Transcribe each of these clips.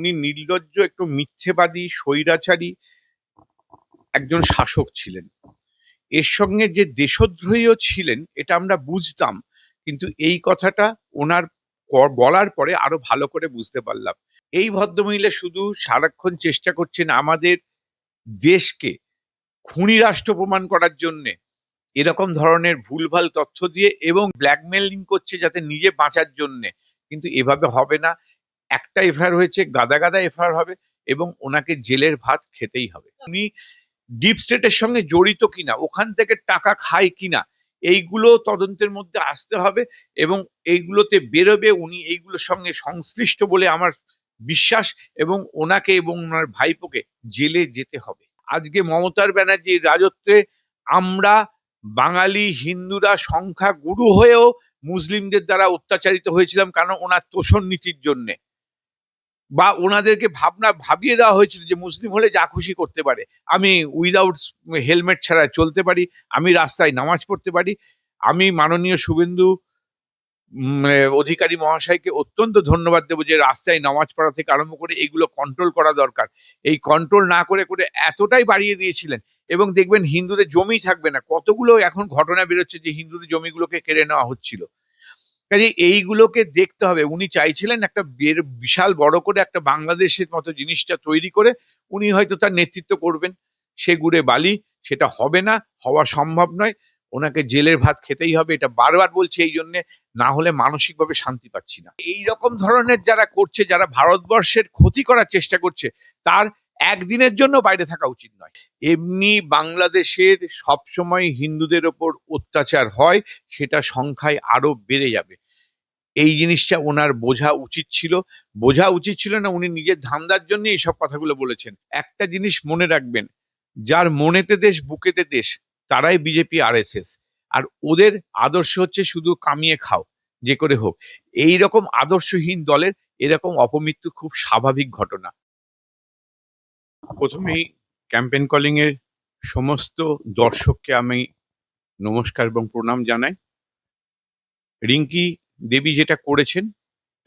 উনি নির্লজ্জ, একটু মিথ্যেবাদী, স্বৈরাচারী একজন শাসক ছিলেন। এর সঙ্গে যে দেশদ্রোহীও ছিলেন এটা আমরা বুঝতাম, কিন্তু এই কথাটা ওনার বলার পরে আরো ভালো করে বুঝতে পারলাম। এই ভদ্রমহিলা শুধু সারাক্ষণ চেষ্টা করছেন আমাদের দেশকে খুনি রাষ্ট্র প্রমাণ করার জন্যে এরকম ধরনের ভুলভাল তথ্য দিয়ে, এবং ব্ল্যাকমেইলিং করছে যাতে নিজে বাঁচার জন্যে। কিন্তু এভাবে হবে না। একটা এফআইআর হয়েছে, গাদা গাদা এফআইআর হবে, এবং ওনাকে জেলের ভাত খেতেই হবে। উনি ডিপ স্টেটের সঙ্গে জড়িত কিনা, ওখান থেকে টাকা খায় কিনা, এইগুলো তদন্তের মধ্যে আসতে হবে, এবং এইগুলোতে বেরোবে উনি এইগুলোর সঙ্গে সংশ্লিষ্ট বলে আমার বিশ্বাস, এবং ওনাকে এবং ওনার ভাইপোকে জেলে যেতে হবে। আজকে মমতার ব্যানার্জির রাজত্বে আমরা বাঙালি হিন্দুরা সংখ্যা গুরু হয়েও মুসলিমদের দ্বারা অত্যাচারিত হয়েছিলাম, কারণ ওনার তোষণ নীতির জন্যে, বা ওনাদেরকে ভাবিয়ে দেওয়া হয়েছিল যে মুসলিম হলে যা খুশি করতে পারে। আমি উইদাউট হেলমেট ছাড়া চলতে পারি, আমি রাস্তায় নামাজ পড়তে পারি। আমি মাননীয় শুভেন্দু অধিকারী মহাশয়কে অত্যন্ত ধন্যবাদ দেবো যে রাস্তায় নামাজ পড়া থেকে আরম্ভ করে এগুলো কন্ট্রোল করা দরকার। এই কন্ট্রোল না করে করে এতটাই বাড়িয়ে দিয়েছিলেন, এবং দেখবেন হিন্দুদের জমি থাকবে না। কতগুলো এখন ঘটনা বেরোচ্ছে যে হিন্দুদের জমিগুলোকে কেড়ে নেওয়া হচ্ছিল। কাজে এইগুলোকে দেখতে হবে। উনি চাইছিলেন একটা বিশাল বড় করে একটা বাংলাদেশের মতো জিনিসটা তৈরি করে উনি হয়তো তার নেতৃত্ব করবেন। সে গুড়ে বালি, সেটা হবে না, হওয়া সম্ভব নয়। ওনাকে জেলের ভাত খেতেই হবে, এটা বারবার বলছি এই জন্যে, না হলে মানসিকভাবে শান্তি পাচ্ছি না। এই রকম ধরনের যারা করছে, যারা ভারতবর্ষের ক্ষতি করার চেষ্টা করছে, তার একদিনের জন্য বাইরে থাকা উচিত নয়। এমনি বাংলাদেশের সবসময় হিন্দুদের ওপর অত্যাচার হয়, সেটা সংখ্যায় আরো বেড়ে যাবে। এই জিনিসটা ওনার বোঝা উচিত ছিল না। উনি নিজের ধান্দার জন্য এইসব কথাগুলো বলেছেন। একটা জিনিস মনে রাখবেন, যার মনেতে দেশ বুকেতে দেশ, তারাই বিজেপি আরএসএস। আর ওদের আদর্শ হচ্ছে শুধু কামিয়ে খাও যে করে হোক। এই রকম আদর্শহীন দলের এরকম অপমৃত্যু খুব স্বাভাবিক ঘটনা। প্রথমেই ক্যাম্পেইন কলিং এর সমস্ত দর্শককে আমি নমস্কার এবং প্রণাম জানাই। রিঙ্কি দেবী যেটা করেছেন,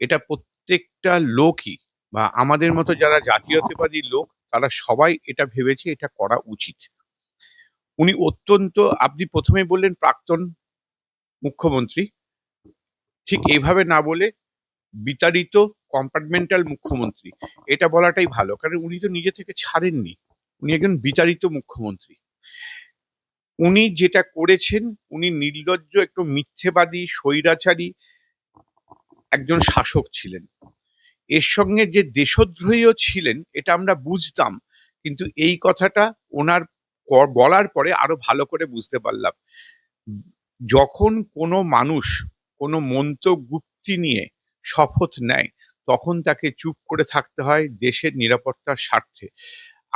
এটা প্রত্যেকটা লোকই, বা আমাদের মতো যারা জাতীয়তাবাদী লোক, তারা সবাই এটা ভেবেছে এটা করা উচিত। উনি অত্যন্ত, আপনি প্রথমে বললেন প্রাক্তন মুখ্যমন্ত্রী, ঠিক এইভাবে না বলে বিতাড়িত কম্পার্টমেন্টাল মুখ্যমন্ত্রী, এটা বলাটাই ভালো। কারণ উনি তো নিজে থেকে ছাড়েননি, উনি একজন বিতাড়িত মুখ্যমন্ত্রী। উনি যেটা করেছেন, উনি নির্লজ্জ, একটু মিথ্যেবাদী, স্বৈরাচারী একজন শাসক ছিলেন। এর সঙ্গে যে দেশদ্রোহীও ছিলেন এটা আমরা বুঝতাম, কিন্তু এই কথাটা ওনার বলার পরে আরো ভালো করে বুঝতে পারলাম। যখন কোনো মানুষ কোনো মন্তগুপ্তি নিয়ে শপথ নেয়, তখন তাকে চুপ করে থাকতে হয় দেশের নিরাপত্তার স্বার্থে।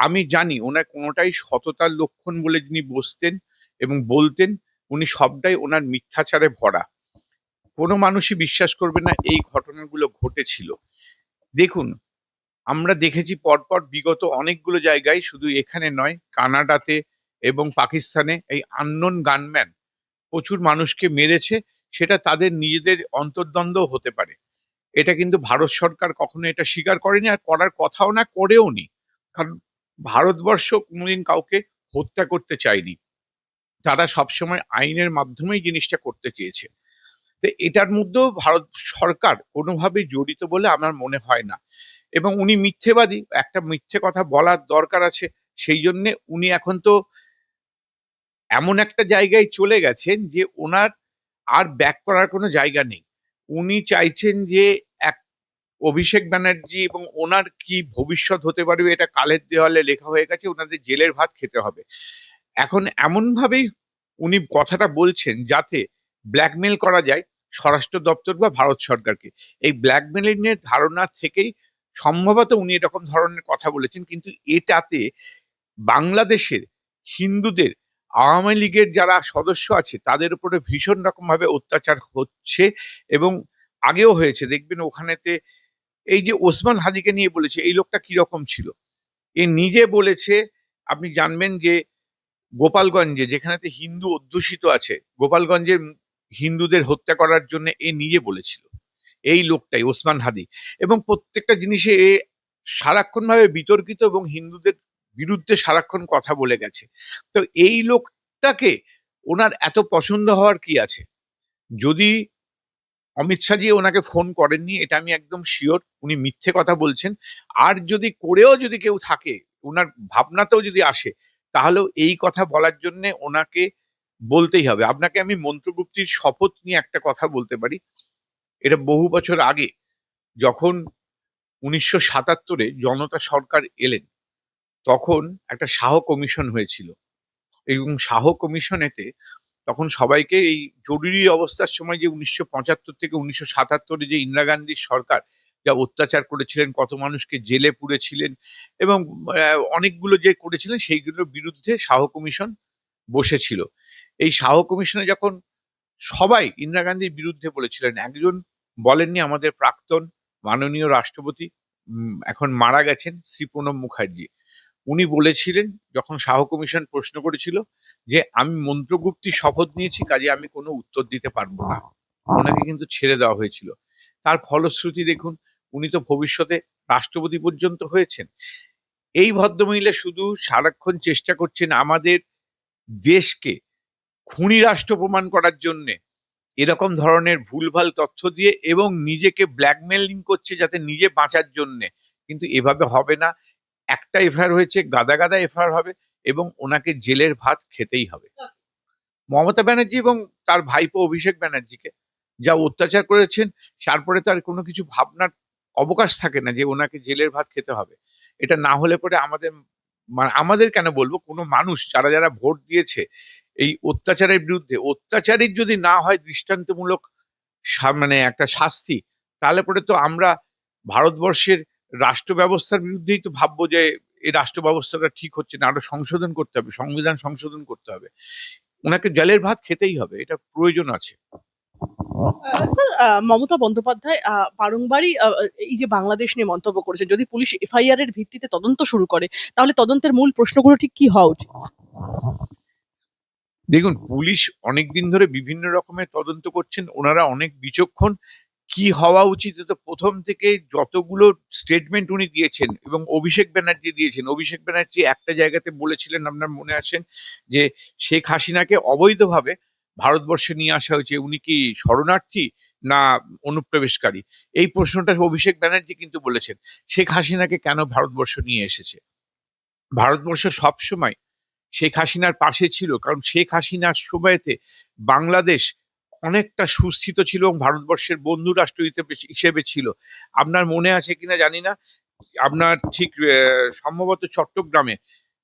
আমি জানি ওনার কোনোটাই সততার লক্ষণ বলে যিনি বসতেন এবং বলতেন, উনি সবটাই ওনার মিথ্যাচারে ভরা। কোনো মানুষই বিশ্বাস করবে না এই ঘটনাগুলো ঘটেছিল। দেখুন, আমরা দেখেছি পরপর বিগত অনেকগুলো জায়গায়, শুধু এখানে নয়, কানাডাতে এবং পাকিস্তানে এই আননোন গানম্যান প্রচুর মানুষকে মেরেছে। সেটা তাদের নিজেদের অন্তর্দ্বন্দ্ব হতে পারে। এটা কিন্তু ভারত সরকার কখনো এটা স্বীকার করেনি, আর করার কথাও না, করেও নি। কারণ ভারতবর্ষ কোনোদিন কাউকে হত্যা করতে চায়নি, তারা সবসময় আইনের মাধ্যমেই জিনিসটা করতে চেয়েছে। তো এটার মধ্যেও ভারত সরকার কোনোভাবেই জড়িত বলে আমার মনে হয় না। এবং উনি মিথ্যেবাদী, একটা মিথ্যে কথা বলার দরকার আছে। সেই জন্য উনি এখন তো এমন একটা জায়গায় চলে গেছেন যে ওনার আর ব্যাক করার কোনো জায়গা নেই। উনি চাইছেন যে এক অভিষেক ব্যানার্জি এবং ওনার কি ভবিষ্যৎ হতে পারবে এটা কালের দেওয়ালে লেখা হয়ে গেছে, ওনাদের জেলের ভাত খেতে হবে। এখন এমন ভাবেই উনি কথাটা বলছেন যাতে ব্ল্যাকমেল করা যায় স্বরাষ্ট্র দপ্তর বা ভারত সরকারকে। এই ব্ল্যাকমেলিং এর ধারণা থেকেই সম্ভবত উনি এরকম ধরনের কথা বলেছেন। কিন্তু এটাতে বাংলাদেশের হিন্দুদের, আওয়ামী লীগের যারা সদস্য আছে তাদের উপরে ভীষণ রকম ভাবে অত্যাচার হচ্ছে, এবং আগেও হয়েছে। দেখবেন ওখানেতে এই যে ওসমান হাদিকে নিয়ে বলেছে, এই লোকটা কিরকম ছিল এ নিজে বলেছে। আপনি জানবেন যে গোপালগঞ্জে যেখানেতে হিন্দু অধ্যুষিত আছে, গোপালগঞ্জের হিন্দুদের হত্যা করার জন্য এ নিজে বলেছিল, এই লোকটাই ওসমান হাদি। এবং প্রত্যেকটা জিনিসে এ সারাক্ষণ ভাবে বিতর্কিত এবং হিন্দুদের বিরুদ্ধে সারাক্ষণ কথা বলে গেছে। তো এই লোকটাকে ওনার এত পছন্দ হওয়ার কি আছে? যদি অমিত শাহজি ওনাকে ফোন করেননি এটা আমি একদম শিওর, উনি মিথ্যে কথা বলছেন। আর যদি করেও যদি কেউ থাকে, ওনার ভাবনাতেও যদি আসে, তাহলেও এই কথা বলার জন্য ওনাকে বলতেই হবে। আপনাকে আমি মন্ত্রগুপ্তির শপথ নিয়ে একটা কথা বলতে পারি। এটা বহু বছর আগে, যখন 1977-এ জনতা সরকার এলেন, তখন একটা শাহ কমিশন হয়েছিল এবং শাহ কমিশনেতে তখন সবাইকে এই জরুরি অবস্থার সময় যে 1975 থেকে 1977-এ যে ইন্দিরা গান্ধীর সরকার যা অত্যাচার করেছিলেন, কত মানুষকে জেলে পুরেছিলেন এবং অনেকগুলো যে করেছিলেন, সেইগুলোর বিরুদ্ধে শাহ কমিশন বসেছিল। এই শাহ কমিশনে যখন সবাই ইন্দিরা গান্ধীর বিরুদ্ধে বলেছিলেন, একজন বলেননি, আমাদের প্রাক্তন মাননীয় রাষ্ট্রপতি, এখন মারা গেছেন, শ্রী প্রণব মুখার্জি। উনি বলেছিলেন, যখন শাহ কমিশন প্রশ্ন করেছিল, যে আমি মন্ত্রগুপ্তির শপথ নিয়েছি, কাজে আমি কোনো উত্তর দিতে পারবো না। ওনাকে কিন্তু ছেড়ে দেওয়া হয়েছিল। তার ফলশ্রুতি দেখুন, উনি তো ভবিষ্যতে রাষ্ট্রপতি পর্যন্ত হয়েছেন। এই ভদ্রমহিলা শুধু সারাক্ষণ চেষ্টা করছেন আমাদের দেশকে খুনি রাষ্ট্র প্রমাণ করার জন্যে, এরকম ধরনের ভুলভাল তথ্য দিয়ে, এবং নিজেকে ব্ল্যাকমেইলিং করছে যাতে নিজে বাঁচার জন্যে। কিন্তু এভাবে হবে না। একটা এফআইআর হয়েছে, গাদা গাদা এফআইআর হবে এবং ওনাকে জেলের ভাত খেতেই হবে। মমতা ব্যানার্জি এবং তার ভাইপো অভিষেক ব্যানার্জিকে যা অত্যাচার করেছেন, তারপরে তার কোনো কিছু ভাবনার অবকাশ থাকে না যে ওনাকে জেলের ভাত খেতে হবে। এটা না হলে পরে আমাদের, আমাদের কেন বলবো, কোনো মানুষ যারা যারা ভোট দিয়েছে এই অত্যাচারের বিরুদ্ধে, অত্যাচারীর যদি না হয় দৃষ্টান্তমূলক মানে একটা শাস্তি, তাহলে পরে তো আমরা ভারতবর্ষের রাষ্ট্র ব্যবস্থার বিরুদ্ধেই তো ভাববো যে এই রাষ্ট্র ব্যবস্থাটা ঠিক হচ্ছে না, আরো সংশোধন করতে হবে, সংবিধান সংশোধন করতে হবে। ওনাকে জেলের ভাত খেতেই হবে, এটা প্রয়োজন আছে। স্যার, মমতা বন্দ্যোপাধ্যায় বারংবারই এই যে বাংলাদেশ নিয়ে মন্তব্য করেছেন, যদি পুলিশ এফআইআর এর ভিত্তিতে তদন্ত শুরু করে, তাহলে তদন্তের মূল প্রশ্নগুলো ঠিক কি হওয়া উচিত? দেখুন, পুলিশ অনেকদিন ধরে বিভিন্ন রকমের তদন্ত করছেন, ওনারা অনেক বিচক্ষণ। কি হওয়া উচিত, তো প্রথম থেকে যতগুলো স্টেটমেন্ট উনি দিয়েছেন এবং অভিষেক ব্যানার্জি দিয়েছেন, অভিষেক ব্যানার্জি একটা জায়গাতে বলেছিলেন, আপনার মনে আছেন, যে শেখ হাসিনাকে অবৈধভাবে ভারতবর্ষে নিয়ে আসা হয়েছে, উনি কি শরণার্থী না অনুপ্রবেশকারী? এই প্রশ্নটা অভিষেক ব্যানার্জি কিন্তু বলেছেন। শেখ হাসিনাকে কেন ভারতবর্ষ নিয়ে এসেছে? ভারতবর্ষ সবসময় শেখ হাসিনার পাশে ছিল, কারণ শেখ হাসিনার সময়তে বাংলাদেশ অনেকটা সুস্থিত ছিল এবং ভারতবর্ষের বন্ধু রাষ্ট্র হিসেবে ছিল। আপনার মনে আছে কিনা জানি না, আপনার ঠিক সম্ভবত চট্টগ্রামে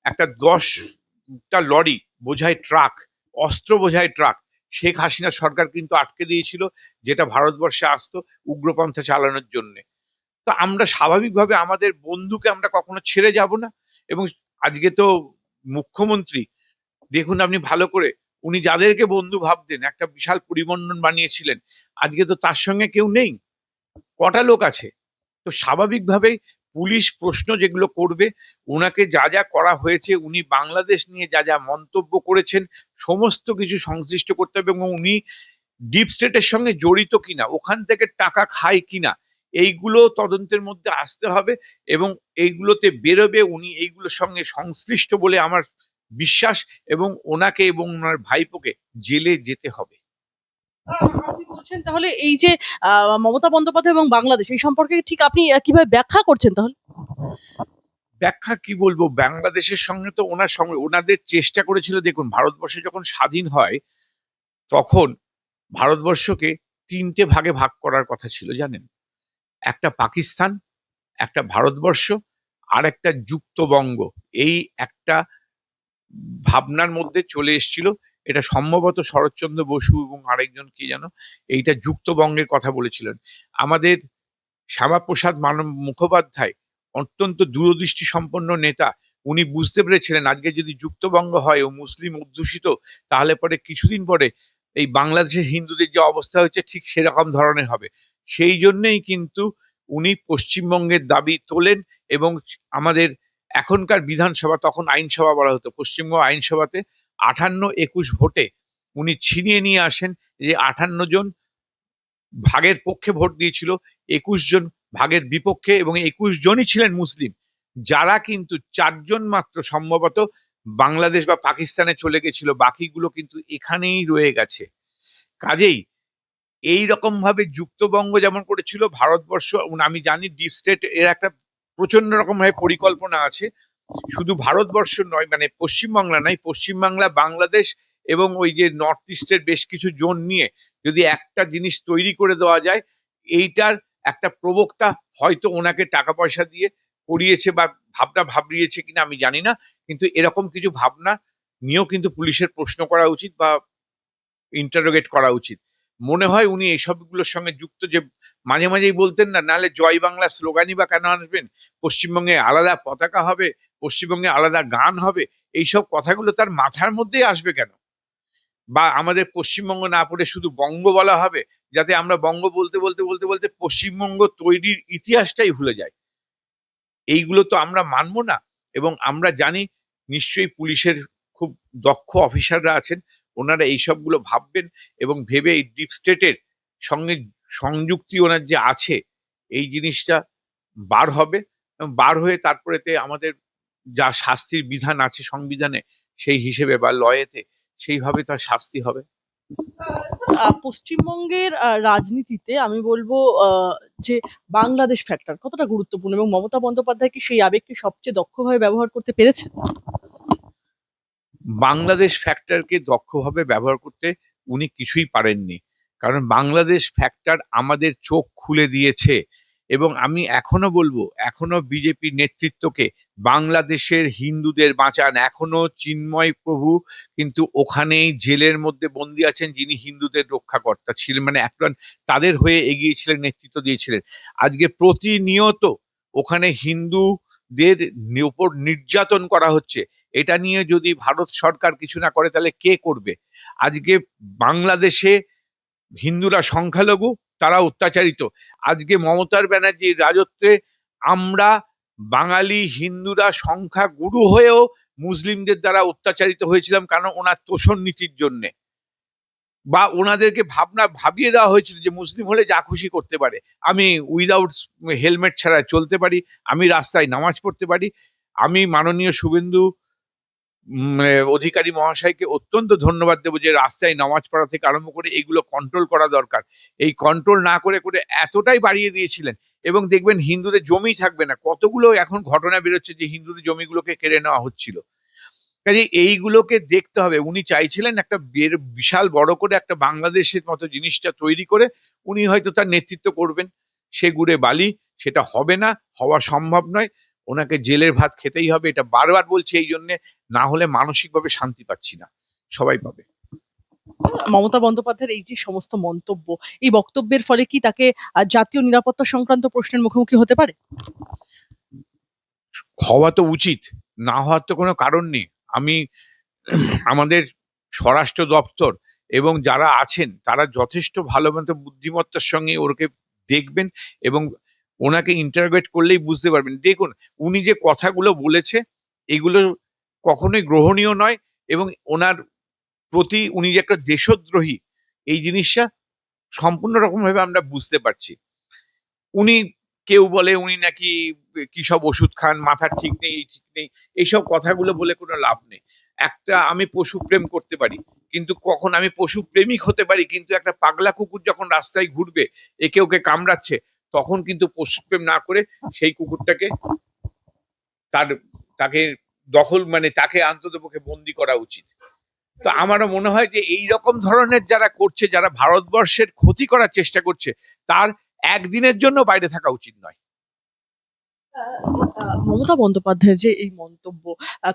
একটা 10টা লরি বোঝাই ট্রাক, অস্ত্র বোঝাই ট্রাক, শেখ হাসিনা সরকার কিন্তু আটকে দিয়েছিল, যেটা ভারতবর্ষে আসতো উগ্রপন্থা চালানোর জন্য। তো আমরা স্বাভাবিকভাবে আমাদের বন্ধুকে আমরা কখনো ছেড়ে যাব না। এবং আজকে তো মুখ্যমন্ত্রী, দেখুন আপনি ভালো করে, উনি যাদেরকে বন্ধু ভাবতেন, একটা বিশাল পরিমণ্ডল বানিয়েছিলেন, আজকে তো তার সঙ্গে কেউ নেই। কটা লোক আছে? তো স্বাভাবিকভাবেই পুলিশ প্রশ্ন যেগুলো করবে, ওনাকে যা যা করা হয়েছে, উনি বাংলাদেশ নিয়ে যা যা মন্তব্য করেছেন, সমস্ত কিছু সংশ্লিষ্ট করতে হবে এবং উনি ডিপ স্টেটের সঙ্গে জড়িত কিনা, ওখান থেকে টাকা খায় কিনা, এইগুলো তদন্তের মধ্যে আসতে হবে এবং এইগুলোতে বেরোবে উনি এইগুলোর সঙ্গে সংশ্লিষ্ট বলে আমার বিশ্বাস, এবং ওনাকে এবং ওনার ভাইপোকে জেলে যেতে হবে। আপনি বলছেন তাহলে এই যে মমতা বন্দ্যোপাধ্যায় এবং বাংলাদেশ, এই সম্পর্কে ঠিক আপনি কিভাবে ব্যাখ্যা করছেন তাহলে? ব্যাখ্যা কি বলবো, বাংলাদেশের সঙ্গে তো ওনার সঙ্গে ওনাদের চেষ্টা করেছিল। দেখুন, ভারতবর্ষ যখন স্বাধীন হয়, তখন ভারতবর্ষকে 3টে ভাগে ভাগ করার কথা ছিল, জানেন? একটা পাকিস্তান, একটা ভারতবর্ষ, আর একটা যুক্তবঙ্গ। এই একটা ভাবনার মধ্যে চলে এসেছিল। এটা সম্ভবত শরৎচন্দ্র বসু এবং আরেকজন কি যেন এইটা যুক্তবঙ্গের কথা বলেছিলেন। আমাদের শ্যামাপ্রসাদ মুখোপাধ্যায় অত্যন্ত দূরদৃষ্টি সম্পন্ন নেতা। উনি বুঝতে পেরেছিলেন আজকে যদি যুক্তবঙ্গ হয় ও মুসলিম অধ্যুষিত, তাহলে পরে কিছুদিন পরে এই বাংলাদেশের হিন্দুদের যে অবস্থা হচ্ছে ঠিক সেরকম ধরনের হবে। সেই জন্যই কিন্তু উনি পশ্চিমবঙ্গের দাবি তোলেন এবং আমাদের এখনকার বিধানসভা, তখন আইনসভা বলা হতো, পশ্চিমবঙ্গ আইনসভাতে 58-21 ভোটে উনি ছিনিয়ে নিয়ে আসেন। যে 58 জন ভাগের পক্ষে ভোট দিয়েছিল, 21 জন ভাগের বিপক্ষে, এবং 21 জনই ছিলেন মুসলিম, যারা কিন্তু 4 জন মাত্র সম্ভবত বাংলাদেশ বা পাকিস্তানে চলে গেছিল, বাকিগুলো কিন্তু এখানেই রয়ে গেছে। কাজেই এই রকম ভাবে যুক্তবঙ্গ যেমন করেছিল, ভারতবর্ষ, আমি জানি ডিপ স্টেট এর একটা প্রচন্ড রকম ভাবে পরিকল্পনা আছে। শুধু ভারতবর্ষ নয়, মানে পশ্চিমবাংলা নয়, পশ্চিমবাংলা, বাংলাদেশ এবং ওই যে নর্থ ইস্টের বেশ কিছু জোন নিয়ে যদি একটা জিনিস তৈরি করে দেওয়া যায়, এইটার একটা প্রবক্তা হয়তো ওনাকে টাকা পয়সা দিয়ে করিয়েছে বা ভাবনা ভাবরিয়েছে কিনা আমি জানি না, কিন্তু এরকম কিছু ভাবনা নিয়েও কিন্তু পুলিশের প্রশ্ন করা উচিত বা ইন্টারোগেট করা উচিত। মনে হয় উনি এইসবগুলোর সঙ্গে যুক্ত, যে মাঝে মাঝেই বলতেন না, নাহলে জয় বাংলা স্লোগানই বা কেন আসবেন, পশ্চিমবঙ্গে আলাদা পতাকা হবে, পশ্চিমবঙ্গে আলাদা গান হবে, এইসব কথাগুলো তার মাথার মধ্যেই আসবে কেন? বা আমাদের পশ্চিমবঙ্গ না পড়ে শুধু বঙ্গ বলা হবে, যাতে আমরা বঙ্গ বলতে বলতে বলতে বলতে পশ্চিমবঙ্গ তৈরির ইতিহাসটাই ভুলে যাই। এইগুলো তো আমরা মানবো না। এবং আমরা জানি নিশ্চয়ই পুলিশের খুব দক্ষ অফিসাররা আছেন, ওনারা এইসবগুলো ভাববেন এবং ভেবে এই ডিপ স্টেটের সঙ্গে সংযুক্তি ওনার যে আছে, এই জিনিসটা বার হবে, এবং বার হয়ে তারপরেতে আমাদের যা শাস্তির বিধান আছে সংবিধানে, সেই হিসেবে বা লয়েতে সেইভাবে তার শাস্তি হবে। পশ্চিমবঙ্গের রাজনীতিতে আমি বলবো যে বাংলাদেশ ফ্যাক্টর কতটা গুরুত্বপূর্ণ এবং মমতা বন্দ্যোপাধ্যায় কি সেই আবেগকে সবচেয়ে দক্ষভাবে ব্যবহার করতে পেরেছেন? বাংলাদেশ ফ্যাক্টরকে দক্ষভাবে ব্যবহার করতে উনি কিছুই পারেননি, কারণ বাংলাদেশ ফ্যাক্টর আমাদের চোখ খুলে দিয়েছে। এবং আমি এখনো বলবো, এখনো বিজেপি নেতৃত্বকে, বাংলাদেশের হিন্দুদের বাঁচান। এখনো চিন্ময় প্রভু কিন্তু ওখানেই জেলের মধ্যে বন্দি আছেন, যিনি হিন্দুদের রক্ষাকর্তা ছিলেন, মানে একজন তাদের হয়ে এগিয়েছিলেন, নেতৃত্ব দিয়েছিলেন। আজকে প্রতিনিয়ত ওখানে হিন্দুদের উপর নির্যাতন করা হচ্ছে। এটা নিয়ে যদি ভারত সরকার কিছু না করে, তাহলে কে করবে? আজকে বাংলাদেশে হিন্দুরা সংখ্যালঘু, তারা অত্যাচারিত। আজকে মমতার ব্যানার্জির রাজত্বে আমরা বাঙালি হিন্দুরা সংখ্যা গুরু হয়েও মুসলিমদের দ্বারা অত্যাচারিত হয়েছিলাম, কারণ ওনার তোষণ নীতির জন্যে, বা ওনাদেরকে ভাবনা ভাবিয়ে দেওয়া হয়েছিল যে মুসলিম হলে যা খুশি করতে পারে। আমি উইদাউট হেলমেট ছাড়া চলতে পারি, আমি রাস্তায় নামাজ পড়তে পারি। আমি মাননীয় শুভেন্দু অধিকারী মহাশয়কে অত্যন্ত ধন্যবাদ দেবো, যে রাস্তায় নামাজ পড়া থেকে আরম্ভ করে এগুলো কন্ট্রোল করা দরকার। এই কন্ট্রোল না করে করে এতটাই বাড়িয়ে দিয়েছিলেন, এবং দেখবেন হিন্দুদের জমি থাকবে না, কতগুলো এখন ঘটনা বেরোচ্ছে যে হিন্দুদের জমিগুলোকে কেড়ে নেওয়া হচ্ছিল। কাজে এইগুলোকে দেখতে হবে। উনি চাইছিলেন একটা বিশাল বড় করে একটা বাংলাদেশের মতো জিনিসটা তৈরি করে উনি হয়তো তার নেতৃত্ব করবেন। সে গুড়ে বালি, সেটা হবে না, হওয়া সম্ভব নয়। ওনাকে জেলের ভাত খেতেই হবে, এটা বারবার বলছি এই জন্যে, না হলে মানসিকভাবে শান্তি পাচ্ছি না, সবাই পাবে। মমতা বন্দ্যোপাধ্যায়ের এই যে সমস্ত মন্তব্য, এই বক্তব্যের ফলে কি তাকে জাতীয় নিরাপত্তা সংক্রান্ত প্রশ্নের মুখোমুখি হতে পারে? হওয়া তো উচিত, না হওয়ার তো কোনো কারণ নেই। আমি আমাদের স্বরাষ্ট্র দপ্তর এবং যারা আছেন তারা যথেষ্ট ভালো মতো বুদ্ধিমত্তার সঙ্গে ওরকে দেখবেন, এবং ওনাকে ইন্টারোগেট করলেই বুঝতে পারবেন। দেখুন, উনি যে কথাগুলো বলেছে এগুলো কখনোই গ্রহণীয় নয়, এবং ওনার প্রতি উনি যে একটা দেশদ্রোহী, এই জিনিসটা সম্পূর্ণ রকম ভাবে আমরা বুঝতে পারছি। উনি, কেউ বলে উনি নাকি কি সব ওষুধ খান, মাথার ঠিক নেই, এই ঠিক নেই, এইসব কথাগুলো বলে কোনো লাভ নেই। একটা আমি পশু প্রেম করতে পারি, কিন্তু কখন আমি পশু প্রেমিক হতে পারি, কিন্তু একটা পাগলা কুকুর যখন রাস্তায় ঘুরবে, একে ওকে কামড়াচ্ছে, তখন কিন্তু পশু প্রেম না করে সেই কুকুরটাকে তার তাকে দখল, মানে তাকে অন্ততপক্ষে বন্দি করা উচিত। তো আমারও মনে হয় যে এই রকম ধরনের যারা করছে, যারা ভারতবর্ষের ক্ষতি করার চেষ্টা করছে, তার একদিনের জন্য বাইরে থাকা উচিত নয়। মমতা বন্দ্যোপাধ্যায়ের যে এই মন্তব্য,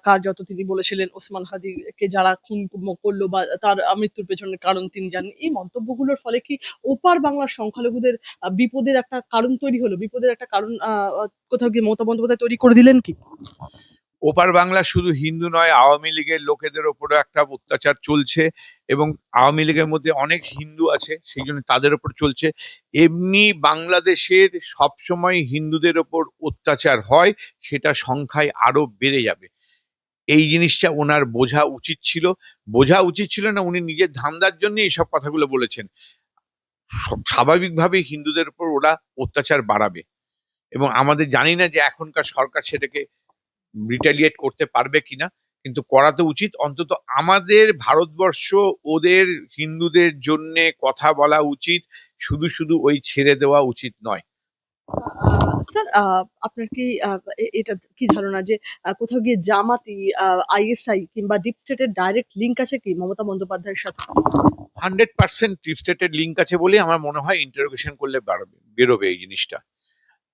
কার্যত তিনি বলেছিলেন ওসমান হাদিকে যারা খুন করলো বা তার মৃত্যুর পেছনের কারণ তিনি জানেন, এই মন্তব্যগুলোর ফলে কি ওপার বাংলার সংখ্যালঘুদের বিপদের একটা কারণ তৈরি হলো, বিপদের একটা কারণ কোথাও গিয়ে মমতা বন্দ্যোপাধ্যায় তৈরি করে দিলেন কি? ওপার বাংলা শুধু হিন্দু নয়, আওয়ামী লীগের লোকেদের ওপরে একটা অত্যাচার চলছে, এবং আওয়ামী লীগের মধ্যে অনেক হিন্দু আছে, সেই জন্য তাদের ওপর চলছে। এমনি বাংলাদেশের সবসময় হিন্দুদের ওপর অত্যাচার হয়, সেটা সংখ্যায় আরো বেড়ে যাবে। এই জিনিসটা ওনার বোঝা উচিত ছিল। বোঝা উচিত ছিল না, উনি নিজের ধান্দার জন্য এইসব কথাগুলো বলেছেন। স্বাভাবিকভাবেই হিন্দুদের উপর ওরা অত্যাচার বাড়াবে। এবং আমাদের জানি না যে এখনকার সরকার সেটাকে রিটালিয়েট করতে পারবে কিনা, কিন্তু করা তো উচিত। অন্তত আমাদের ভারতবর্ষ ওদের হিন্দুদের জন্য কথা বলা উচিত, শুধু শুধু ওই ছেড়ে দেওয়া উচিত নয়। স্যার, আপনার কি এটা কি ধারণা যে কোথাও গিয়ে জামাতি, আইএসআই কিংবা ডিপ স্টেটের ডাইরেক্ট লিঙ্ক আছে কি মমতা বন্দ্যোপাধ্যায়ের সাথে? 100% ডিপ স্টেটের লিঙ্ক আছে বলে আমার মনে হয় ইন্টারোগেশন করলে বেরোবে এই জিনিসটা।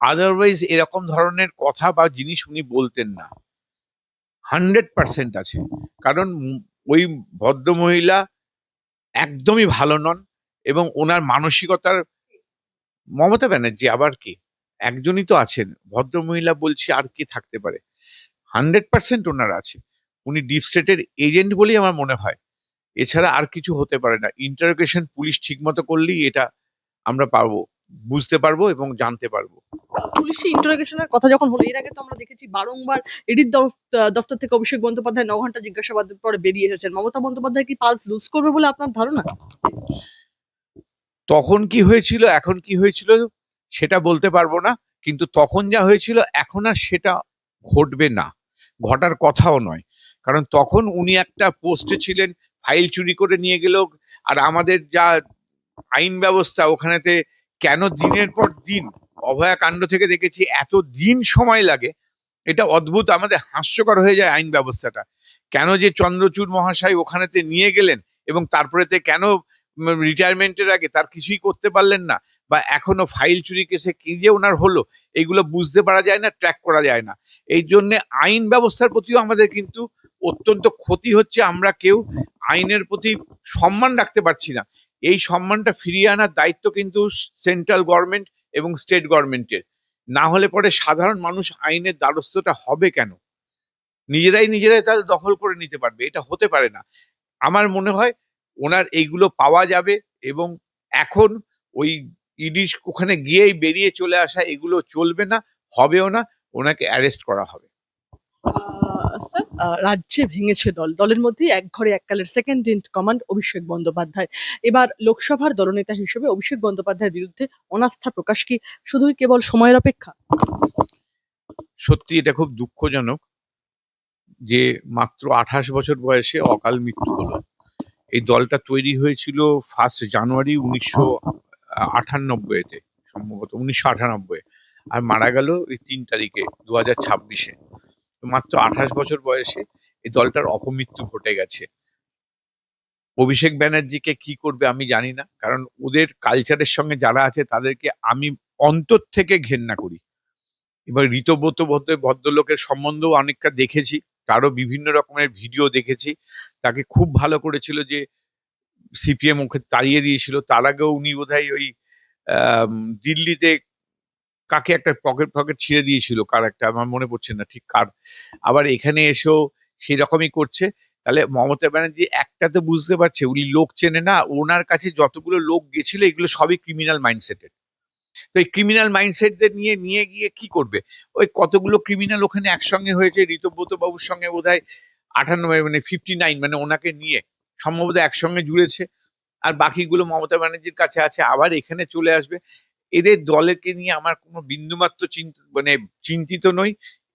আদারওয়াইজ এরকম ধরনের কথা বা জিনিস উনি বলতেন না। 100% আছে। কারণ ওই ভদ্রমহিলা একদমই ভালো নন, এবং ওনার মানসিকতার, মমতা ব্যানার্জি আবার কি, একজনই তো আছেন ভদ্রমহিলা, বলছি আর কি থাকতে পারে। 100% ওনার আছে। উনি ডিপ স্টেটের এজেন্ট বলেই আমার মনে হয়, এছাড়া আর কিছু হতে পারে না। ইন্টারোগেশন পুলিশ ঠিক মতো করলেই এটা আমরা পারবো, বুঝতে পারবো এবং জানতে পারবো। পুলিশি ইন্টারোগেশনের কথা যখন হলো, এর আগে তো আমরা দেখেছি বারংবার ইডির দফতর থেকে অভিষেক বন্দ্যোপাধ্যায় 9 ঘন্টা জিজ্ঞাসাবাদের পরে বেরিয়ে এসেছেন। মমতা বন্দ্যোপাধ্যায় কি পালস লুজ করবে বলে আপনার ধারণা? তখন কি হয়েছিল এখন কি হয়েছিল সেটা বলতে পারবো না, কিন্তু তখন যা হয়েছিল এখন আর সেটা ঘটবে না, ঘটার কথাও নয়। কারণ তখন উনি একটা পোস্টে ছিলেন, ফাইল চুরি করে নিয়ে গেল। আর আমাদের যা আইন ব্যবস্থা ওখানেতে কেন দিনের পর দিন, অভয়া কাণ্ড থেকে দেখেছি এত দিন সময় লাগে, এটা অদ্ভুত, আমাদের হাস্যকর হয়ে যায় আইন ব্যবস্থাটা। কেন যে চন্দ্রচূড় মহাশয় ওখানেতে নিয়ে গেলেন এবং তারপরেতে কেন রিটায়ারমেন্টের আগে তার কিছুই করতে পারলেন না, বা এখনো ফাইল চুরি কেসে কি যে ওনার হলো, এইগুলো বুঝতে পারা যায় না, ট্র্যাক করা যায় না। এই জন্য আইন ব্যবস্থার প্রতিও আমাদের কিন্তু অত্যন্ত ক্ষতি হচ্ছে। আমরা কেউ আইনের প্রতি সম্মান রাখতে পারছি না। এই সম্মানটা ফিরিয়ে আনার দায়িত্ব কিন্তু সেন্ট্রাল গভর্নমেন্ট এবং স্টেট গভর্নমেন্টের। না হলে পরে সাধারণ মানুষ আইনের দ্বারস্থটা হবে কেন? নিজেরাই তাদের দখল করে নিতে পারবে, এটা হতে পারে না। আমার মনে হয় ওনার এইগুলো পাওয়া যাবে, এবং এখন ওই ইডি ওখানে গিয়েই বেরিয়ে চলে আসা এগুলো চলবে না, হবেও না। ওনাকে অ্যারেস্ট করা হবে। স্যার, রাজ্যে ভেঙেছে দল, দলের মধ্যে এক ঘরে এককালের second in command Abhishek Bandyopadhyay. এবার লোকসভার দলনেতা হিসেবে অভিষেক বন্দ্যোপাধ্যায়ের বিরুদ্ধে অনাস্থা প্রকাশ কি শুধুই কেবল সময়ের অপেক্ষা? সত্যি এটা খুব দুঃখজনক যে মাত্র 28 বছর বয়সে অকাল মৃত্যু হলো। এই দলটা তৈরি হয়েছিল 1 জানুয়ারি 1998-তে, সম্ভবত 1998, আর মারা গেল এই 3 তারিখে 2026-এ। মাত্র 28 বছর বয়সে এই দলটার অপমৃত্যু ঘটে গেছে। অভিষেক ব্যানার্জিকে কি করবে আমি জানি না, কারণ ওদের কালচারের সঙ্গে যারা আছে তাদেরকে আমি অন্তর থেকে ঘেন্না করি। এবার ঋতব্রত ভদ্রলোকের সম্বন্ধেও অনেকটা দেখেছি, তারও বিভিন্ন রকমের ভিডিও দেখেছি। তাকে খুব ভালো করেছিল যে সিপিএম ওকে তাড়িয়ে দিয়েছিল। তার আগেও উনি বোধহয় ওই আম, দিল্লিতে কাকে একটা পকেট পকেট ছিঁড়ে দিয়েছিল, কার একটা আমার মনে পড়ছে না ঠিক কার। আবার এখানে এসেও সেই রকমই করছে। তাহলে মমতা ব্যানার্জি একটা তো বুঝতে পারছে উনি লোক চেনে না, ওনার কাছে যতগুলো লোক গেছিল এগুলো সবই ক্রিমিনাল মাইন্ডসেটের। তো এই ক্রিমিনাল মাইন্ডসেটদের নিয়ে নিয়ে গিয়ে কি করবে? ওই কতগুলো ক্রিমিনাল ওখানে একসঙ্গে হয়েছে ঋতব্রত বাবুর সঙ্গে বোধহয় 98, মানে 59, মানে ওনাকে নিয়ে সম্ভবত একসঙ্গে জুড়েছে। আর বাকিগুলো মমতা ব্যানার্জির কাছে আছে, আবার এখানে চলে আসবে। এদের দলকে নিয়ে আমার কোনো বিন্দুমাত্র মানে চিন্তিত নই।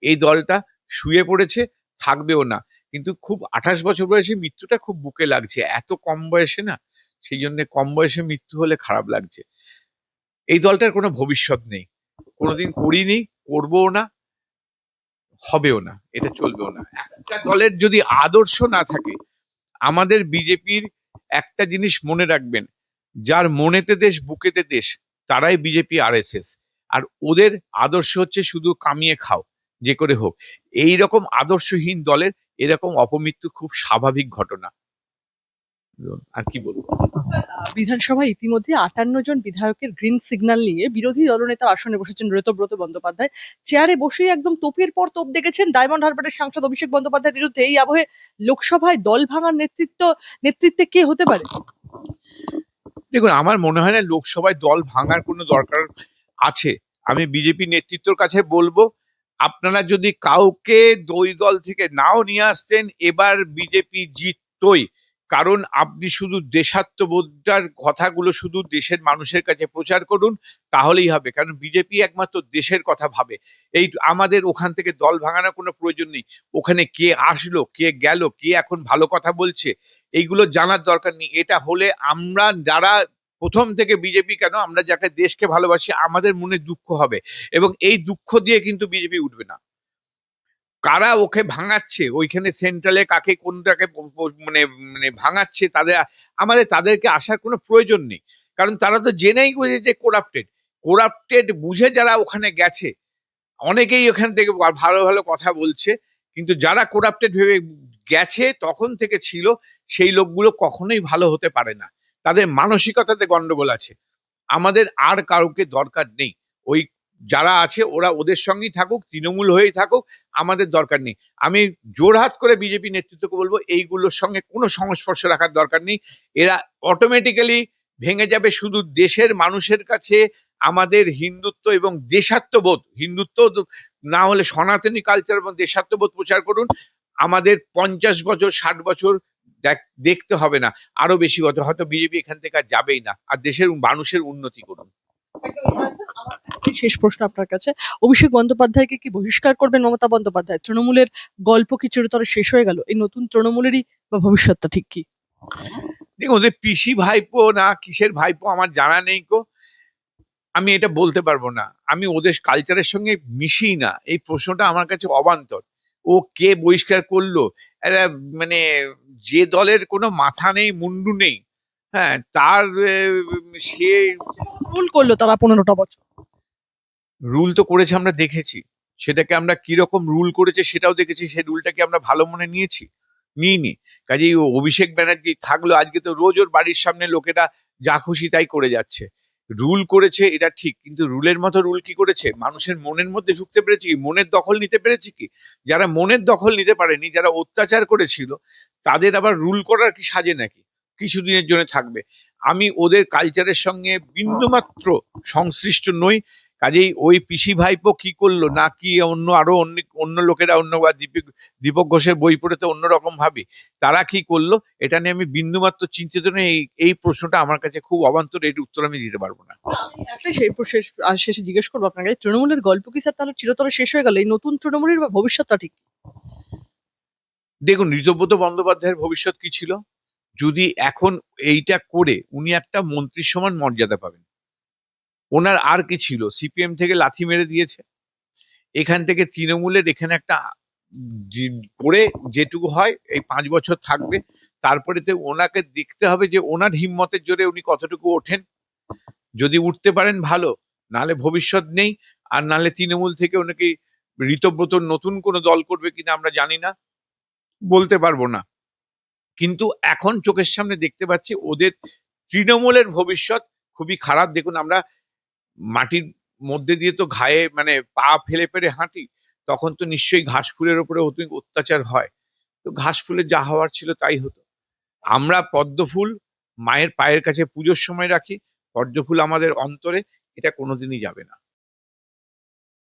এই দলটা শুয়ে পড়েছে, থাকবেও না। কিন্তু খুব 28 বছর বয়সে মৃত্যুটা খুব বুকে লাগছে, এত কম বয়সে না। সেই জন্য কম বয়সে মৃত্যু হলে খারাপ লাগছে। এই দলটার কোনো ভবিষ্যৎ নেই, কোনোদিন করিনি, করবো না, হবেও না, এটা চলবেও না। একটা দলের যদি আদর্শ না থাকে, আমাদের বিজেপির একটা জিনিস মনে রাখবেন, যার মনেতে দেশ বুকেতে দেশ, তারাই বিজেপি আরএসএস। আর ওদের আদর্শ হচ্ছে শুধু কামিয়ে খাও, যে করে হোক। এই রকম আদর্শহীন দলের এরকম অপমৃত্যু খুব স্বাভাবিক ঘটনা। আর কি বলবো। বিধানসভায় ইতিমধ্যে 58 জন বিধায়কের গ্রিন সিগন্যাল নিয়ে বিরোধী দলনেতার আসনে বসেছেন ঋতব্রত বন্দ্যোপাধ্যায়। চেয়ারে বসেই একদম তোপের পর তোপ দেখেছেন ডায়মন্ড হারবারের সাংসদ অভিষেক বন্দ্যোপাধ্যায়ের বিরুদ্ধে। এই আবহে লোকসভায় দল ভাঙার নেতৃত্বে কে হতে পারে? দেখুন, আমার মনে হয় না লোকসভায় দল ভাঙার কোনো দরকার আছে। আমি বিজেপি নেতৃত্বের কাছে বলবো, আপনারা যদি কাউকে দুই দল থেকে নাও নিয়ে আসতেন, এবার বিজেপি জিততই। কারণ আপনি শুধু দেশাত্মবোধটার কথাগুলো শুধু দেশের মানুষের কাছে প্রচার করুন, তাহলেই হবে। কারণ বিজেপি একমাত্র দেশের কথা ভাবে। এই আমাদের ওখান থেকে দল ভাঙানোর কোনো প্রয়োজন নেই। ওখানে কে আসলো, কে গেল, কে এখন ভালো কথা বলছে, এইগুলো জানার দরকার নেই। এটা হলে আমরা যারা প্রথম থেকে বিজেপি কেন, আমরা যাকে দেশকে ভালোবাসি, আমাদের মনে দুঃখ হবে, এবং এই দুঃখ দিয়ে কিন্তু বিজেপি উঠবে না। কারা ওকে ভাঙাচ্ছে, ওইখানে সেন্ট্রালে কাকে কোনটাকে মানে মানে ভাঙাচ্ছে, আমাদের তাদেরকে আসার কোনো প্রয়োজন নেই। কারণ তারা তো জেনেই বুঝে যে কোরাপ্টেড। কোরাপ্টেড বুঝে যারা ওখানে গেছে, অনেকেই ওখান থেকে ভালো ভালো কথা বলছে, কিন্তু যারা কোরাপ্টেড ভেবে গেছে তখন থেকে ছিল, সেই লোকগুলো কখনোই ভালো হতে পারে না। তাদের মানসিকতাতে গন্ডগোল আছে। আমাদের আর কাউকে দরকার নেই। ওই যারা আছে ওরা ওদের সঙ্গেই থাকুক, তৃণমূল হয়েই থাকুক, আমাদের দরকার নেই। আমি জোরহাত করে বিজেপি নেতৃত্বকে বলবো, এইগুলোর সঙ্গে কোনো সংস্পর্শ রাখার দরকার নেই। এরা অটোমেটিক্যালি ভেঙে যাবে। শুধু দেশের মানুষের কাছে আমাদের হিন্দুত্ব এবং দেশাত্মবোধ, হিন্দুত্ব না হলে সনাতনী কালচার এবং দেশাত্মবোধ প্রচার করুন। আমাদের 50 বছর 60 বছর দেখতে হবে না, আরো বেশি বছর হয়তো বিজেপি এখান থেকে আর যাবেই না। আর দেশের মানুষের উন্নতি করুন। একদমই। শেষ প্রশ্ন আপনার কাছে, অভিষেক বন্দ্যোপাধ্যায়কে কি বহিষ্কার করবেন মমতা বন্দ্যোপাধ্যায়? তৃণমূলের গল্প কি চিরতরে শেষ হয়ে গেল? এই নতুন তৃণমূলেরই বা ভবিষ্যৎটা ঠিক কি? দেখুন, ওদের পিসি ভাইপো না কিসের ভাইপো আমার জানা নেই গো। আমি এটা বলতে পারবো না। আমি ওদের কালচারের সঙ্গে মিশি না। এই প্রশ্নটা আমার কাছে অবান্তর। ও কে বহিষ্কার করলো? এরা মানে যে দলের কোনো মাথা নেই, মুন্ডু নেই, হ্যাঁ, তার সে রুল করলো তারা 15টা বছর। রুল তো করেছে, আমরা দেখেছি। সেটাকে আমরা কিরকম রুল করেছে সেটাও দেখেছি। সেই রুলটাকে আমরা ভালো মনে নিয়েছি? নিইনি। কাজেই ও অভিষেক ব্যানার্জি থাকলো, আজকে তো রোজ ওর বাড়ির সামনে লোকেরা যা খুশি তাই করে যাচ্ছে। রুল করেছে এটা ঠিক, কিন্তু রুলের মতো রুল কি করেছে? মানুষের মনের মধ্যে ঢুকতে পেরেছে কি? মনের দখল নিতে পেরেছে কি? যারা মনের দখল নিতে পারেনি, যারা অত্যাচার করেছিল, তাদের আবার রুল করার কি সাজে নাকি? কিছুদিনের জন্য থাকবে। আমি ওদের কালচারের সঙ্গে বিন্দুমাত্র সংশ্লিষ্ট নই। কাজেই ওই পিসি ভাইপো কি করলো না কি, অন্য আরো অন্য লোকেরা, অন্য বা দীপক ঘোষের বই পড়ে তো অন্যরকম ভাবে, তারা কি করলো এটা নিয়ে আমি বিন্দুমাত্র চিন্তিত নই। এই প্রশ্নটা আমার কাছে খুব অবান্তর, এর উত্তর আমি দিতে পারবো না। আমি একটাই শেষে জিজ্ঞেস করবো আপনাকে, তৃণমূলের গল্প কি স্যার তাহলে চিরতরে শেষ হয়ে গেল? এই নতুন তৃণমূলের বা ভবিষ্যৎটা ঠিক কি? দেখুন, ঋতব্রত বন্দ্যোপাধ্যায়ের ভবিষ্যৎ কি ছিল? যদি এখন এইটা করে উনি একটা মন্ত্রীর সমান মর্যাদা পাবেন। ওনার আর কি ছিল? সিপিএম থেকে লাথি মেরে দিয়েছে, এখান থেকে তৃণমূলের এখানে একটা করে যেটুকু হয় এই 5 বছর থাকবে। তারপরে তো ওনাকে দেখতে হবে যে ওনার হিম্মতের জোরে উনি কতটুকু ওঠেন। যদি উঠতে পারেন ভালো, নালে ভবিষ্যৎ নেই। আর নালে তৃণমূল থেকে ওনাকে ঋতব্রত নতুন কোনো দল করবে কিনা আমরা জানি না, বলতে পারবো না। কিন্তু এখন চোখের সামনে দেখতে পাচ্ছি ওদের তৃণমূলের ভবিষ্যৎ খুবই খারাপ। দেখুন, আমরা মাটির মধ্যে দিয়ে তো ঘায়ে মানে পা ফেলে ফেলে হাঁটি, তখন তো নিশ্চয়ই ঘাস ফুলের উপরে অত্যাচার হয়। তো ঘাস ফুলের যা হওয়ার ছিল তাই হতো। আমরা পদ্ম ফুল মায়ের পায়ের কাছে পুজোর সময় রাখি, পদ্ম ফুল আমাদের অন্তরে, এটা কোনোদিনই যাবে না।